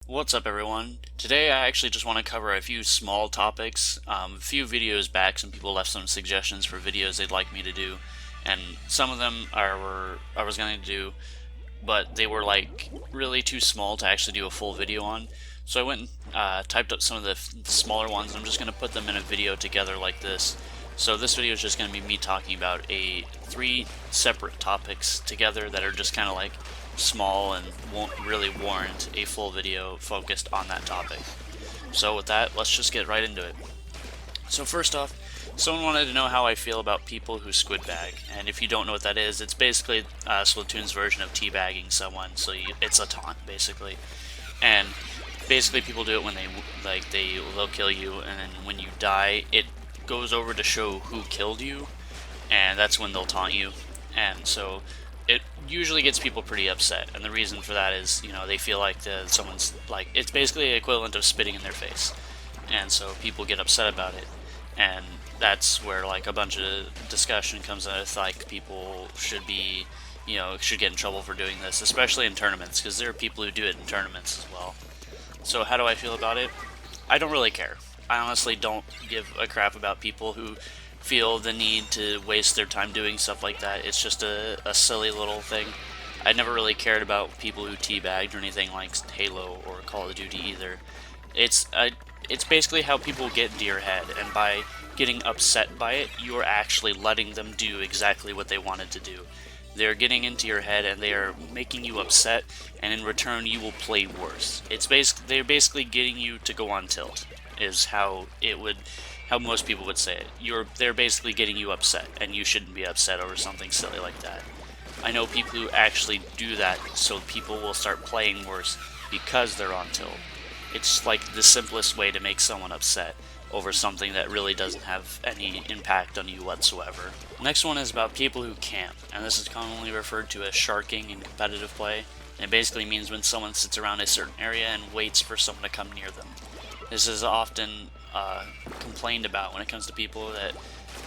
What's up, everyone? Today I actually just want to cover a few small topics. A few videos back, some people left some suggestions for videos they'd like me to do, and some of them I was going to do, but they were like really too small to actually do a full video on. So I went and typed up some of the smaller ones, and I'm just going to put them in a video together like this. So this video is just going to be me talking about three separate topics together that are just kind of like small and won't really warrant a full video focused on that topic. So with that, let's just get right into it. So first off, someone wanted to know how I feel about people who squid bag, and if you don't know what that is, it's basically Splatoon's version of teabagging someone. So it's a taunt basically, and basically people do it when they'll kill you, and then when you die, it goes over to show who killed you, and that's when they'll taunt you. And so it usually gets people pretty upset, and the reason for that is, they feel like someone's like, it's basically the equivalent of spitting in their face, and so people get upset about it, and that's where like a bunch of discussion comes out. Like people should be, should get in trouble for doing this, especially in tournaments, because there are people who do it in tournaments as well. So how do I feel about it? I don't really care. I honestly don't give a crap about people who feel the need to waste their time doing stuff like that. It's just a silly little thing. I never really cared about people who teabagged or anything like Halo or Call of Duty either. It's it's basically how people get into your head, and by getting upset by it, you are actually letting them do exactly what they wanted to do. They're getting into your head and they are making you upset, and in return you will play worse. They're basically getting you to go on tilt, is how most people would say it. They're basically getting you upset, and you shouldn't be upset over something silly like that. I know people who actually do that, so people will start playing worse because they're on tilt. It's like the simplest way to make someone upset over something that really doesn't have any impact on you whatsoever. Next one is about people who camp, and this is commonly referred to as sharking in competitive play. And it basically means when someone sits around a certain area and waits for someone to come near them. This is often complained about when it comes to people that,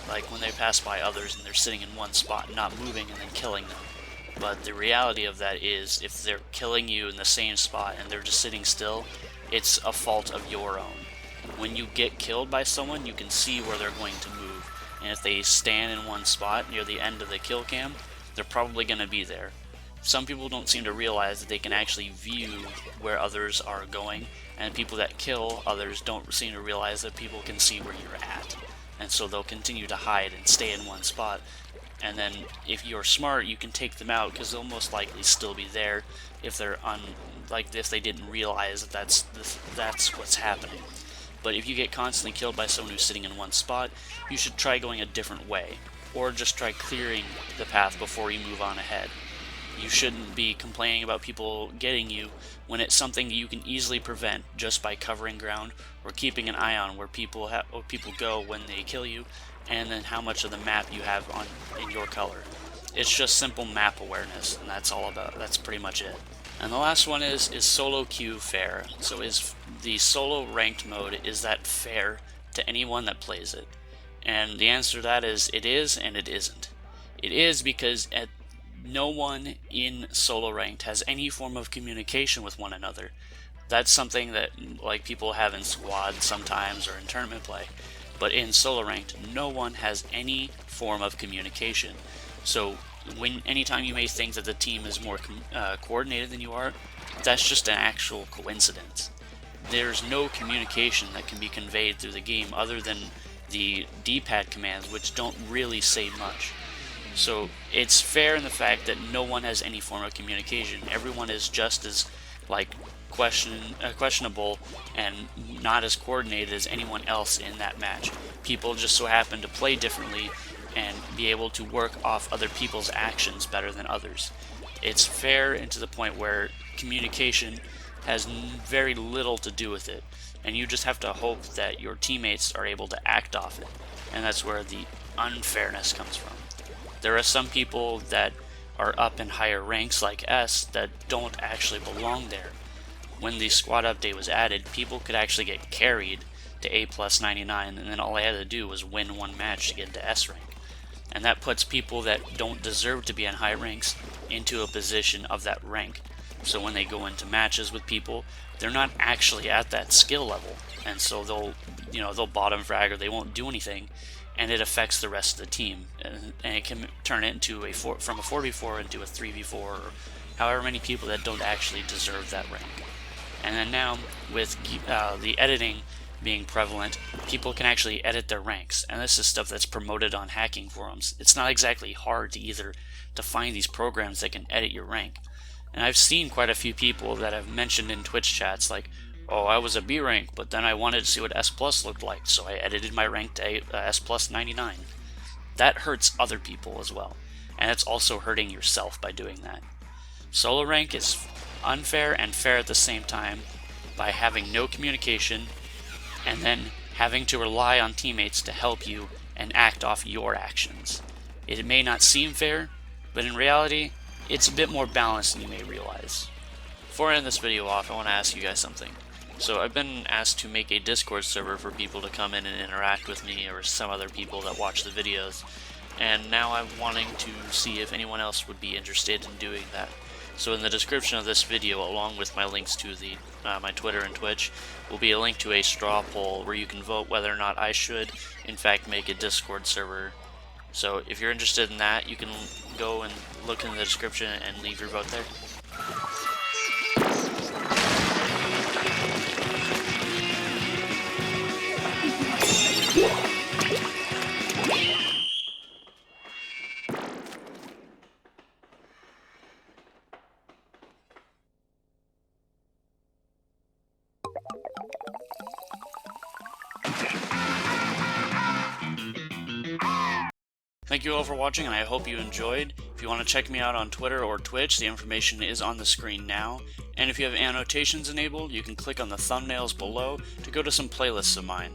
like, when they pass by others and they're sitting in one spot, not moving, and then killing them. But the reality of that is, if they're killing you in the same spot and they're just sitting still, it's a fault of your own. When you get killed by someone, you can see where they're going to move, and if they stand in one spot near the end of the kill cam, they're probably going to be there. Some people don't seem to realize that they can actually view where others are going, and people that kill others don't seem to realize that people can see where you're at. And so they'll continue to hide and stay in one spot, and then if you're smart, you can take them out, because they'll most likely still be there if if they didn't realize that that's what's happening. But if you get constantly killed by someone who's sitting in one spot, you should try going a different way, or just try clearing the path before you move on ahead. You shouldn't be complaining about people getting you when it's something you can easily prevent just by covering ground or keeping an eye on where people go when they kill you, and then how much of the map you have in your color. It's just simple map awareness, and that's pretty much it. And the last one is solo queue fair? So is the solo ranked mode, is that fair to anyone that plays it? And the answer to that is it is and it isn't. It is because no one in solo ranked has any form of communication with one another. That's something that like people have in squad sometimes or in tournament play. But in solo ranked, no one has any form of communication. So anytime you may think that the team is more coordinated than you are, that's just an actual coincidence. There's no communication that can be conveyed through the game other than the D-pad commands, which don't really say much. So it's fair in the fact that no one has any form of communication. Everyone is just as questionable and not as coordinated as anyone else in that match. People just so happen to play differently and be able to work off other people's actions better than others. It's fair and to the point where communication has very little to do with it, and you just have to hope that your teammates are able to act off it, and that's where the unfairness comes from. There are some people that are up in higher ranks like S that don't actually belong there. When the squad update was added, people could actually get carried to A plus 99, and then all they had to do was win one match to get into S rank. And that puts people that don't deserve to be in high ranks into a position of that rank. So when they go into matches with people, they're not actually at that skill level, and so they'll bottom frag or they won't do anything, and it affects the rest of the team, and it can turn it into from a 4v4 into a 3v4, or however many people that don't actually deserve that rank. And then now, with the editing being prevalent, people can actually edit their ranks, and this is stuff that's promoted on hacking forums. It's not exactly hard to find these programs that can edit your rank. And I've seen quite a few people that have mentioned in Twitch chats like, oh, I was a B rank, but then I wanted to see what S plus looked like, so I edited my rank to S plus 99. That hurts other people as well, and it's also hurting yourself by doing that. Solo rank is unfair and fair at the same time by having no communication and then having to rely on teammates to help you and act off your actions. It may not seem fair, but in reality, it's a bit more balanced than you may realize. Before I end this video off, I want to ask you guys something. So I've been asked to make a Discord server for people to come in and interact with me or some other people that watch the videos, and now I'm wanting to see if anyone else would be interested in doing that. So in the description of this video, along with my links to my Twitter and Twitch, will be a link to a straw poll where you can vote whether or not I should, in fact, make a Discord server. So if you're interested in that, you can go and look in the description and leave your vote there. Thank you all for watching, and I hope you enjoyed. If you want to check me out on Twitter or Twitch, the information is on the screen now. And if you have annotations enabled, you can click on the thumbnails below to go to some playlists of mine.